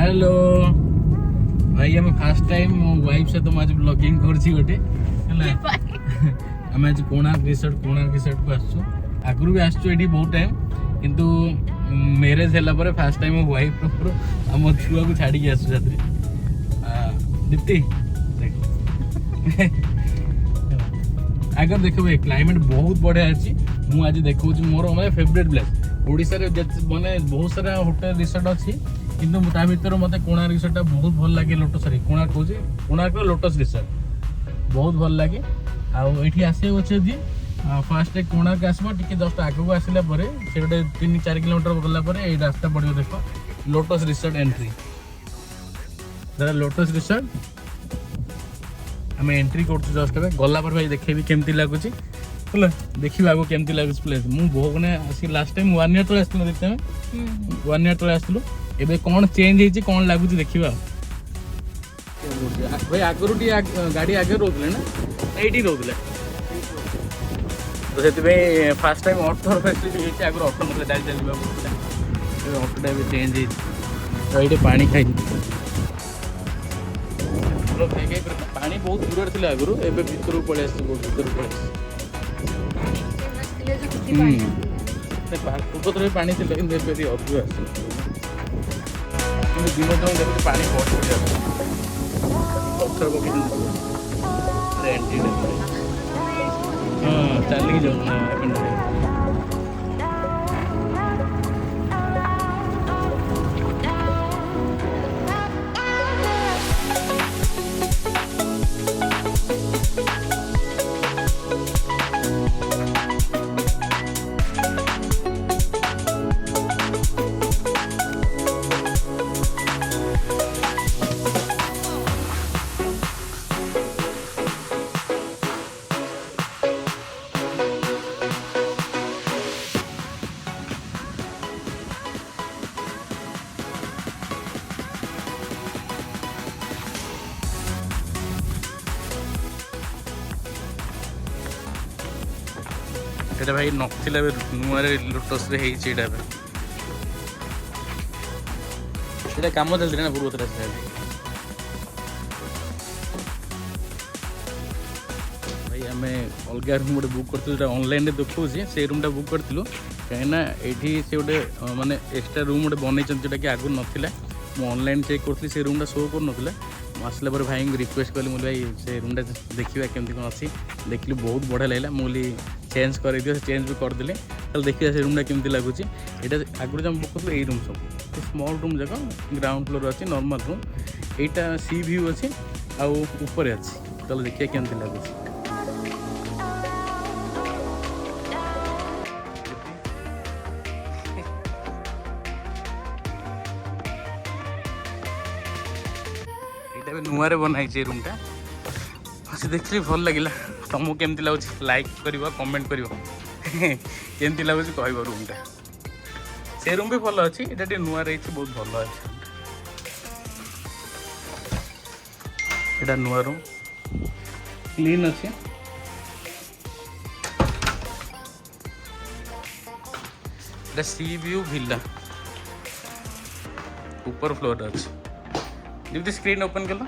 Hello भाई हम first time मो वाइफ से तो आज ब्लॉगिंग करछि गोटे हला हम आज कोणार्क रिसोर्ट को आसछु आगुरु भी आसछु एठी बहुत टाइम किंतु मैरिज हैला परे फर्स्ट टाइम मो वाइफ रो हम छुआ को छाडी के आसछु साथरे दीप्ति देखो अगर देखो भाई क्लाइमेट बहुत बढ़िया अछि मु आज देखौ मोर माने फेवरेट प्लेस ओडिसा रे माने बहुत सारा होटल रिसोर्ट अछि किंतु ता भीतर मते कोणार्क रिसोर्ट बहुत भल लागे लोटस रे कोणार्क होजे कोणार्क लोटस रिसोर्ट बहुत भल लागे आ एठी आसे होचे दी फास्ट कोणार्क आसबो टिके जस्ट आगु को आसिला परे से गोटे 3-4 किलोमीटर गला परे ए रास्ता पड़ियो देखो लोटस रिसोर्ट एंट्री जरा लोटस रिसोर्ट हमें एंट्री करछु जस्ट पे गला पर भाई देखेबी केमती लागुची होला देखिबा आगो केमती लागुची प्लेस मु बहुत ने आसी लास्ट टाइम 1 ईयर तो आस्तलो देखते में 1 ईयर तो आस्तलो एबे कोन चेंज हेची कोन लागुची देखिबा भाई आगरुटी गाड़ी आगे रोतले ना एठी रोतले तो सेति भाई फर्स्ट टाइम ऑटो फैसिलिटी हेची आगरो ऑटो मतलब डाल चलबा ए ऑटो डे चेंज हेची तो एठी पानी खाइ पानी बहुत दूर थी आगु एवं भर पलि बहुत भर पलि पूर्व थर पानी थी कि अधिक आस दिन जो देखते पानी बहुत बढ़िया पत्थर पकड़ हाँ चलिए जाऊँ এটা ভাই নকছিল নুয়ারে লোটস রে হেইছে এটা এটা কাম চলছে না পূর্ব তরে ভাই আমি অলগা রুম গোটে বুক করতে যেটা অনলাইন রে দেখুছি সেই রুমটা বুক করতিলু কাইনা এইठी से गोटे माने एक्स्ट्रा रूम गोटे बनई जेटा कि आगु नथिला मु ऑनलाइन चेक करथि से रूमटा शो कर नथिला आसला पर भाई रिक्वेस्ट कली मुझे भाई से रूमटा देखा केमती कौन अच्छी देखली बहुत बढ़िया लगे मुझे चेंज कर दियो चेंज भी करदेली कल देखिए से रूमटा केमती लगुच यहाँ आगुरी जो बुक करूँ यही रूम सब स्मॉल रूम जाक ग्राउंड फ्लोर अच्छी नॉर्मल रूम यहाँ सी व्यू अच्छी आउ ऊपर अच्छी कल देखिए केमती लगुच नुआ बनाई रूमटा से देखली भल लगे तुमको केमती लगुच लाइक कर कमेंट कर केमती लगुच कह रूमटा से रूम भी भल अच्छी ये नुआ रही बहुत भल अच्छे यहाँ नुआ रूम क्लीन अच्छे सी व्यू विला ऊपर फ्लोर अच्छे जब स्क्रीन ओपन कल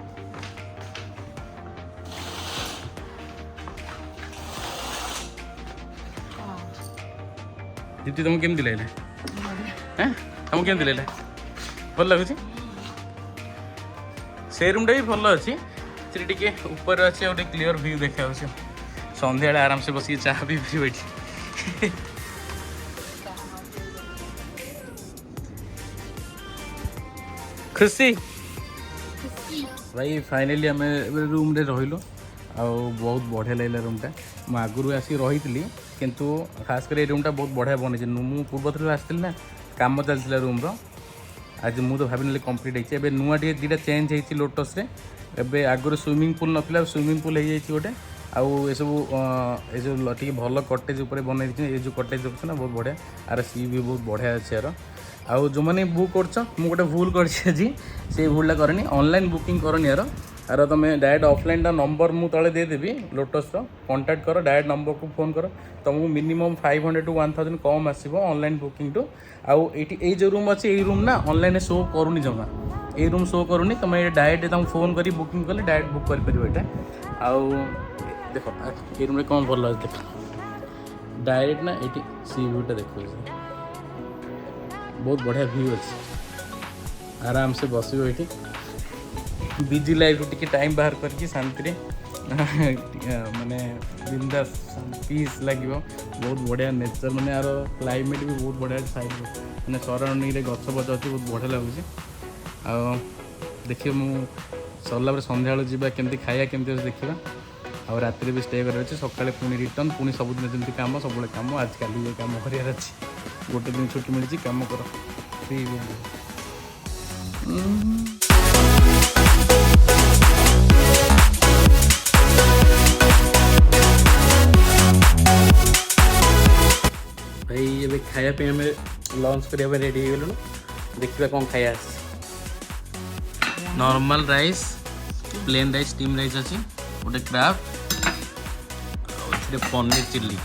दीप्ति तुमको केमती लगे तुमको केमती लगे भल लगुच से रूमटा भी भल अच्छी टे ऊपर अच्छे गोटे क्लीयर व्यू देखा सन्ध्या आराम से बस चाह पी बैठी खुशी भाई फाइनाली आम रूम रे रहिलु आ बहुत बढ़िया लगे रूमटा मु आगुरी आसिक रही किंतु खास कर रूमटा बहुत बढ़िया बनई मु पूर्व थर आसती ना काम चलता रूम आज मुझे तो भाभी कंप्लीट होती नुआ टे दुटा चेंज होती लोटस रे एबे आगुरी स्विमिंग पूल नाला स्विमिंग पूल हो जाए गोटे आउ ये सब ये टे भल कटेज बनई ये जो कटेज देखुछ ना बहुत बढ़िया आर सी भी बहुत बढ़िया अच्छे यार आउ जो मैंने बुक कर गोटे भूल कर से भूलटा करनी ऑनलाइन बुकिंग करनी यार आर तुम डायरेक्ट ऑफलाइन नंबर मु तले देदेवी लोटस कांटेक्ट कर डायरेक्ट नंबर को फोन कर तुमको मिनिमम 500 to 1000 कम आसो ऑनलाइन बुकिंग टू आउ ये जो रूम अच्छे ये रूम ना ऑनलाइन शो करूनी जमा ये रूम शो करूनी तुम डायरेक्ट तुम फोन कर बुकिंग कले डायरेक्ट बुक कर आउ देख ये रूम कौन भल अच्छे देख डायरेक्ट ना ये सी व्यूटा देखो बहुत बढ़िया व्यू अच्छे आराम से बस ये बिजी लाइफ टी टाइम बाहर करके शांति माने बिंदास पीस लगे बहुत बढ़िया नेचर माने यार क्लाइमेट भी बहुत बढ़िया साइड मैंने सराउंडिंग गछ पच अच्छी बहुत बढ़िया लगुच आ देखिए मु सरला सन्ध्या जावा केमती खाया केमती देखा आ रात भी स्टे कर सका पुणी रिटर्न पुणी सबुदिन जमी कम सब कम आजकल ये कम कर गोटे दिन छुट्टी मिली कम कर फ्री भाई ये खायापी आम लंच करने रेडी हो गलु देखा कौन खाया normal rice plain rice steam rice अच्छी गोटे क्राब पनीर चिल्ली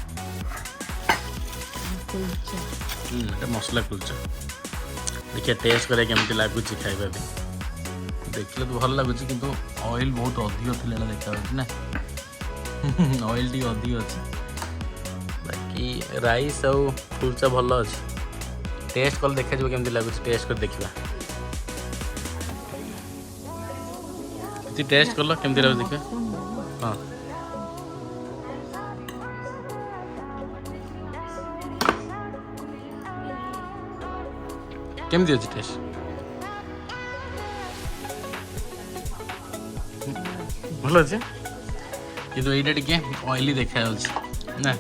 मसला कुलचा देखिए टेस्ट करें केमती लगुच खाइबा देखले तो भल लगुच किंतु ऑयल बहुत अधिक थी देखा ना ऑयल टी अधिक अच्छे बाकी राइस आउ कुलचा भल अच्छे टेस्ट कल देखा केमती लगुच टेस्ट कर देखा टेस्ट कल केमती लगुच देखा हाँ केमती अच्छी टेस्ट भल अच्छे कि ये टे ऑयली देखा ना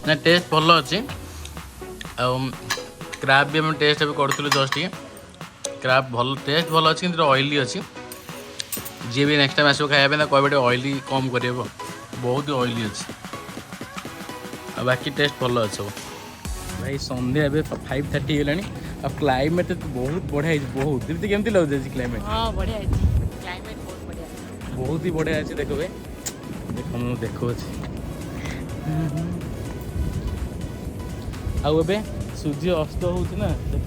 ना टेस्ट भल अच्छे क्राब भी टेस्ट भी करूँ जस्ट ये क्राब भल टेस्ट भल अच्छे कि ऑयली अच्छी जी भी नेक्स्ट टाइम आसो खाया कहे ऑयली कम कर बहुत ऑयली अच्छे बाकी टेस्ट भल अच्छे भाई संध्या ए 5:30 गलानी आ क्लाइमेट तो बहुत बढ़िया बहुत दीप्ति केमती लगे क्लाइमेट हाँ बढ़िया क्लाइमेट बहुत बढ़िया बहुत ही बढ़िया अच्छे देख भाई देख मुझे देखो आबे सूर्य अस्त होना देख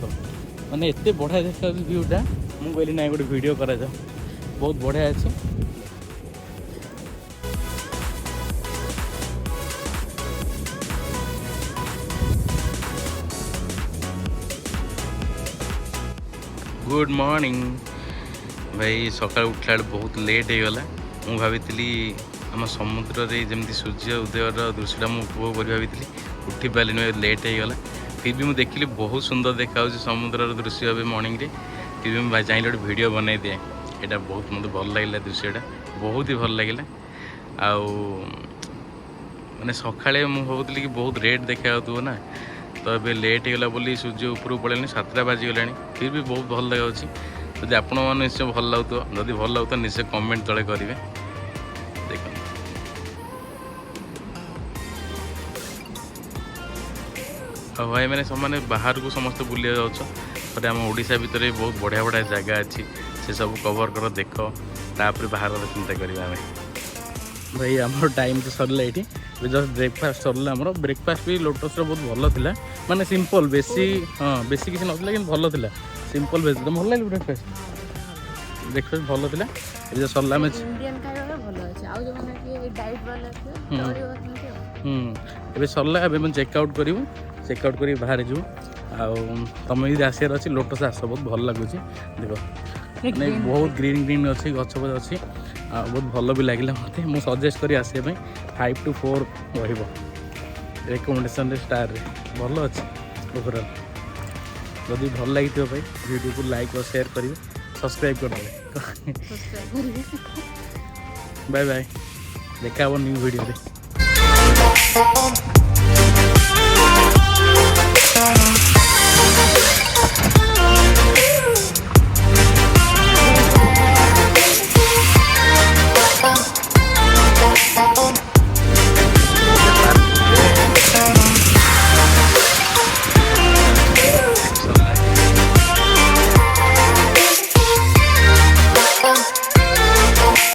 मैंने एत बढ़िया देखा व्यूटा मुझे कहली ना गोटे वीडियो करा बहुत बढ़िया अच्छे गुड मॉर्निंग भाई सका उठला बहुत लेट हो गला मु भाभी आम समुद्र जमी सूर्य उदयर दृश्यटा मुझे उपभोग कर भाई उठी पारे लेट हो गला फिर भी मुझे देखिली बहुत सुंदर देखा समुद्र दृश्य अभी मॉर्निंग रे फिर भी मुझे चाहिए गोटे वीडियो बनाई दिए यहाँ बहुत मत भल लगे दृश्यटा बहुत ही भल लगे मैंने सका मुझे भावुली कि बहुत रेट देखा ना तो ये लेट होगा बोली सूर्य ऊपर पड़े 7टा बाजिगला फिर भी बहुत भल लगे जब आपण मैंने निश्चय भल लगुव जदि भल लगुव निश्चय कमेंट तले करेंगे देख भाई मैंने समाने बाहर को समस्त बुलिया जाऊँ आम ओडिशा भितर बहुत बढ़िया बढ़िया जगह अच्छी से सब कवर कर देख तापर बाहर चिंता करवा भाई आम टाइम तो सरला ये जस्ट ब्रेकफास्ट सरला आम ब्रेकफास्ट भी लोटस बहुत भल था माने सिंपल बेसी हाँ बेसी किसी नाला कि भल था सिंपल भेज भल लगे ब्रेकफास्ट ब्रेकफास्ट भल था ये सरला आम सरला ए चेकआउट करूँ चेकआउट कर बाहर जाऊँ आम यदि आसार अच्छी लोटस आस बहुत भल लगुच देख मैंने बहुत ग्रीन ग्रीन अच्छी गछ अच्छी बहुत भल भी लगे मत मुझे सजेस्ट करी आसपा 5 to 4 रेकमेंडेशन स्टार भल अच्छे ओवरऑल जदि भल लगी भाई वीडियो को लाइक और शेयर करेंगे सब्सक्राइब कर बाय बाय देखा न्यू वीडियो रे।